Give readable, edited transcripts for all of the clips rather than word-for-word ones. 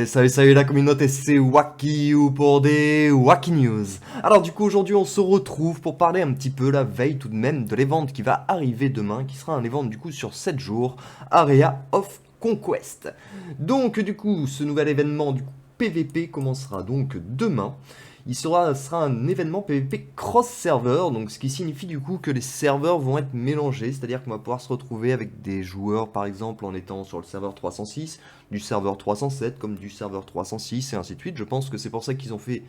Salut la communauté, c'est Wacky pour des Wacky News. Alors du coup aujourd'hui on se retrouve pour parler un petit peu la veille tout de même de l'event qui va arriver demain, qui sera un event du coup sur 7 jours, Area of Conquest. Donc du coup ce nouvel événement du coup PVP commencera donc demain. Sera un événement PVP cross-server, donc ce qui signifie du coup que les serveurs vont être mélangés, c'est-à-dire qu'on va pouvoir se retrouver avec des joueurs par exemple en étant sur le serveur 306, du serveur 307 comme du serveur 306 et ainsi de suite. Je pense que c'est pour ça qu'ils ont fait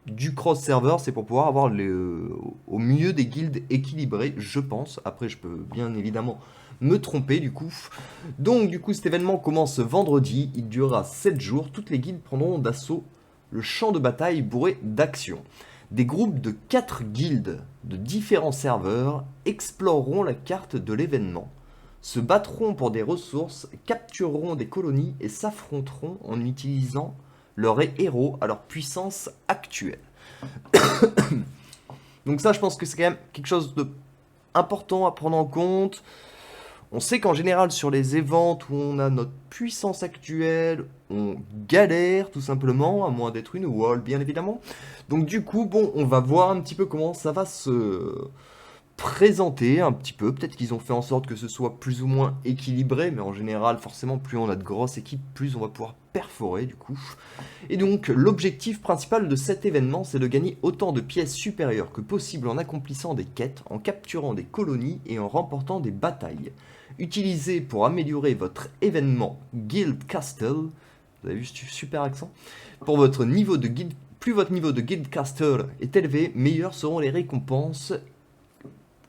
du cross-server, c'est pour pouvoir avoir au mieux des guildes équilibrées, je pense. Après je peux bien évidemment me tromper du coup. Donc du coup cet événement commence vendredi, il durera 7 jours, toutes les guildes prendront d'assaut le champ de bataille bourré d'actions. Des groupes de 4 guildes de différents serveurs exploreront la carte de l'événement, se battront pour des ressources, captureront des colonies et s'affronteront en utilisant leurs héros à leur puissance actuelle. Donc ça je pense que c'est quand même quelque chose de important à prendre en compte. On sait qu'en général sur les events où on a notre puissance actuelle, on galère tout simplement, à moins d'être une wall bien évidemment. Donc du coup, bon, on va voir un petit peu comment ça va se présenter un petit peu. Peut-être qu'ils ont fait en sorte que ce soit plus ou moins équilibré, mais en général, forcément, plus on a de grosses équipes, plus on va pouvoir perforer du coup. Et donc, l'objectif principal de cet événement, c'est de gagner autant de pièces supérieures que possible en accomplissant des quêtes, en capturant des colonies et en remportant des batailles. Utilisez pour améliorer votre événement Guild Castle, vous avez vu ce super accent, pour votre niveau de guild. Plus votre niveau de Guild Castle est élevé, meilleures seront les récompenses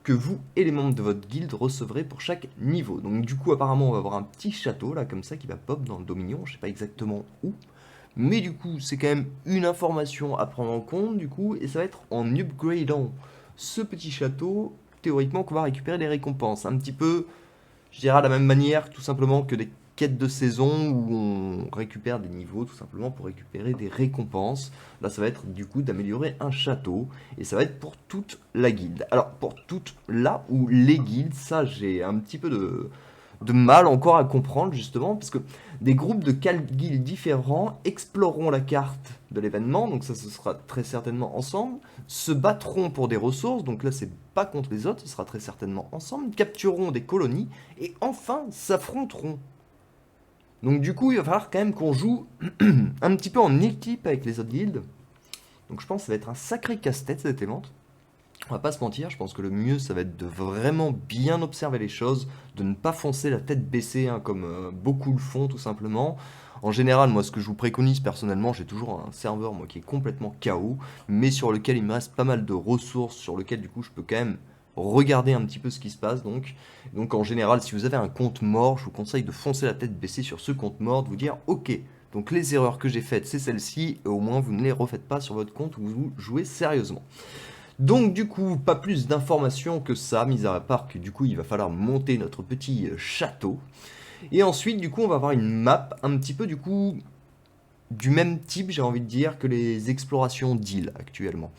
que vous et les membres de votre guilde recevrez pour chaque niveau. Donc du coup apparemment on va avoir un petit château là comme ça qui va pop dans le Dominion, je sais pas exactement où. Mais du coup c'est quand même une information à prendre en compte du coup, et ça va être en upgradant ce petit château, théoriquement qu'on va récupérer les récompenses. Un petit peu, je dirais, à la même manière tout simplement que des quêtes de saison où on récupère des niveaux tout simplement pour récupérer des récompenses. Là ça va être du coup d'améliorer un château, et ça va être pour toute la guilde. Alors pour toute la ou les guildes, ça j'ai un petit peu de mal encore à comprendre justement, parce que des groupes de 4 guildes différents exploreront la carte de l'événement, donc ça ce sera très certainement ensemble, se battront pour des ressources, donc là c'est pas contre les autres, ce sera très certainement ensemble, captureront des colonies, et enfin s'affronteront. Donc du coup, il va falloir quand même qu'on joue un petit peu en équipe avec les autres guildes. Donc je pense que ça va être un sacré casse-tête cet event. On va pas se mentir, je pense que le mieux ça va être de vraiment bien observer les choses, de ne pas foncer la tête baissée hein, comme beaucoup le font tout simplement. En général, moi ce que je vous préconise personnellement, j'ai toujours un serveur moi qui est complètement KO, mais sur lequel il me reste pas mal de ressources, sur lequel du coup je peux quand même regarder un petit peu ce qui se passe. Donc en général, si vous avez un compte mort, je vous conseille de foncer la tête baissée sur ce compte mort, de vous dire ok, donc les erreurs que j'ai faites c'est celles-ci, et au moins vous ne les refaites pas sur votre compte où vous jouez sérieusement. Donc du coup, pas plus d'informations que ça, mis à part que du coup il va falloir monter notre petit château. Et ensuite du coup on va avoir une map un petit peu du coup du même type j'ai envie de dire que les explorations d'îles actuellement.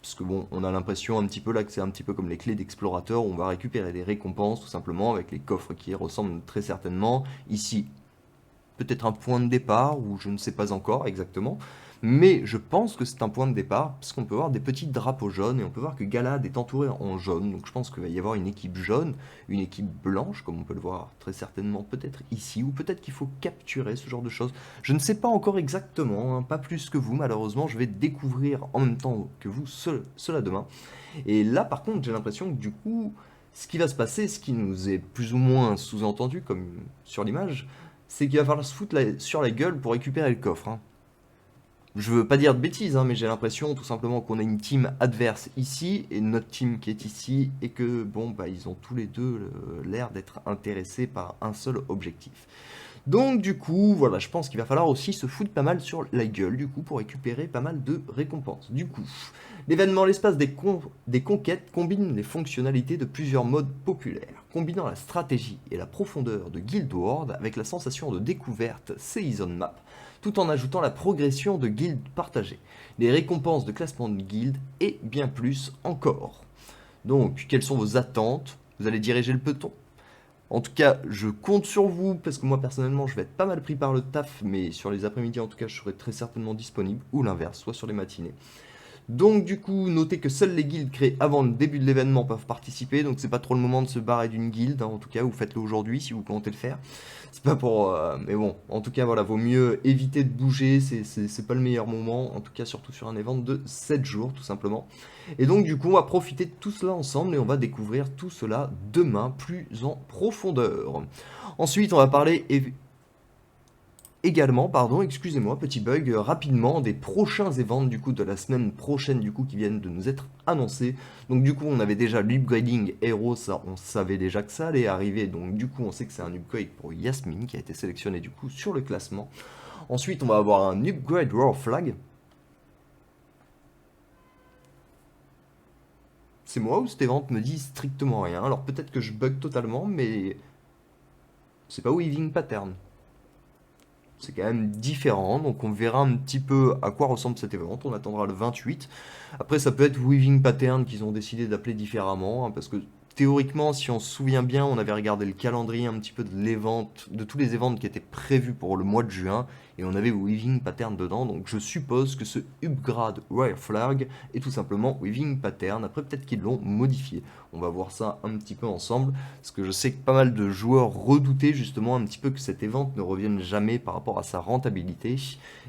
Parce que bon, on a l'impression un petit peu là que c'est un petit peu comme les clés d'explorateur où on va récupérer des récompenses tout simplement avec les coffres qui ressemblent très certainement. Ici, peut-être un point de départ, ou je ne sais pas encore exactement, mais je pense que c'est un point de départ, parce qu'on peut voir des petits drapeaux jaunes, et on peut voir que Galad est entouré en jaune, donc je pense qu'il va y avoir une équipe jaune, une équipe blanche, comme on peut le voir très certainement peut-être ici, ou peut-être qu'il faut capturer ce genre de choses. Je ne sais pas encore exactement, hein, pas plus que vous malheureusement, je vais découvrir en même temps que vous cela demain. Et là par contre j'ai l'impression que du coup, ce qui va se passer, ce qui nous est plus ou moins sous-entendu, comme sur l'image, c'est qu'il va falloir se foutre sur la gueule pour récupérer le coffre. Hein. Je veux pas dire de bêtises, hein, mais j'ai l'impression tout simplement qu'on a une team adverse ici et notre team qui est ici, et que bon bah ils ont tous les deux l'air d'être intéressés par un seul objectif. Donc du coup, voilà, je pense qu'il va falloir aussi se foutre pas mal sur la gueule, du coup, pour récupérer pas mal de récompenses. Du coup, l'événement L'espace des conquêtes combine les fonctionnalités de plusieurs modes populaires, combinant la stratégie et la profondeur de Guild Wars avec la sensation de découverte Season Map, tout en ajoutant la progression de guildes partagées, les récompenses de classement de guildes et bien plus encore. Donc, quelles sont vos attentes? Vous allez diriger le peloton? En tout cas, je compte sur vous, parce que moi personnellement je vais être pas mal pris par le taf, mais sur les après-midi en tout cas je serai très certainement disponible, ou l'inverse, soit sur les matinées. Donc du coup, notez que seules les guildes créées avant le début de l'événement peuvent participer, donc c'est pas trop le moment de se barrer d'une guilde, hein, en tout cas, ou faites-le aujourd'hui si vous comptez le faire. C'est pas pour... mais bon, en tout cas, voilà, vaut mieux éviter de bouger, c'est pas le meilleur moment, en tout cas, surtout sur un événement de 7 jours, tout simplement. Et donc du coup, on va profiter de tout cela ensemble et on va découvrir tout cela demain plus en profondeur. Ensuite, on va parler également, pardon, excusez-moi, petit bug, rapidement, des prochains events du coup de la semaine prochaine du coup qui viennent de nous être annoncés. Donc du coup on avait déjà l'upgrading Hero, ça on savait déjà que ça allait arriver, donc du coup on sait que c'est un upgrade pour Yasmine qui a été sélectionné du coup sur le classement. Ensuite on va avoir un upgrade Roar Flag. C'est moi ou cet event me dit strictement rien, alors peut-être que je bug totalement, mais c'est pas Weaving Pattern. C'est quand même différent, donc on verra un petit peu à quoi ressemble cet événement, on attendra le 28. Après ça peut être Weaving Pattern qu'ils ont décidé d'appeler différemment, hein, parce que théoriquement, si on se souvient bien, on avait regardé le calendrier un petit peu de tous les événements qui étaient prévus pour le mois de juin, et on avait Weaving Pattern dedans, donc je suppose que ce upgrade Rare Flag est tout simplement Weaving Pattern, après peut-être qu'ils l'ont modifié. On va voir ça un petit peu ensemble, parce que je sais que pas mal de joueurs redoutaient justement un petit peu que cet event ne revienne jamais par rapport à sa rentabilité,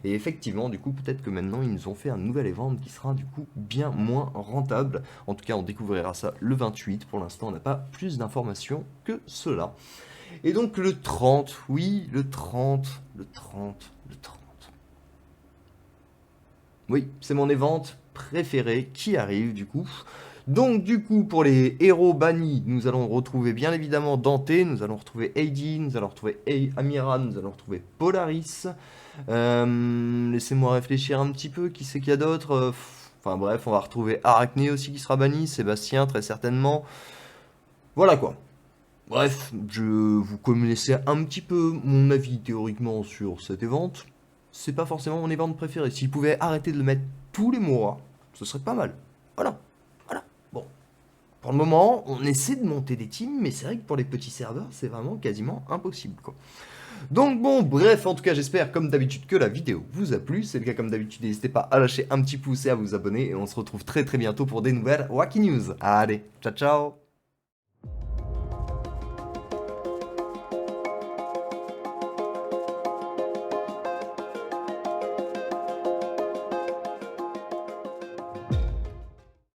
et effectivement, du coup, peut-être que maintenant ils nous ont fait un nouvel event qui sera du coup bien moins rentable. En tout cas, on découvrira ça le 28, pour l'instant on n'a pas plus d'informations que cela. Et donc le 30, oui, le 30, le 30, le 30. Oui, c'est mon event préféré qui arrive du coup. Donc du coup, pour les héros bannis, nous allons retrouver bien évidemment Dante, nous allons retrouver Heidi, nous allons retrouver Amira, nous allons retrouver Polaris. Laissez-moi réfléchir un petit peu, qui c'est qu'il y a d'autres Enfin bref, on va retrouver Arachné aussi qui sera banni, Sébastien très certainement. Voilà quoi. Bref, vous connaissez un petit peu mon avis théoriquement sur cet event. C'est pas forcément mon event préféré. S'ils pouvaient arrêter de le mettre tous les mois, ce serait pas mal. Voilà. Voilà. Bon. Pour le moment, on essaie de monter des teams, mais c'est vrai que pour les petits serveurs, c'est vraiment quasiment impossible, quoi. Donc bon, bref, en tout cas, j'espère comme d'habitude que la vidéo vous a plu. C'est le cas comme d'habitude, n'hésitez pas à lâcher un petit pouce et à vous abonner. Et on se retrouve très très bientôt pour des nouvelles Wacky News. Allez, ciao ciao.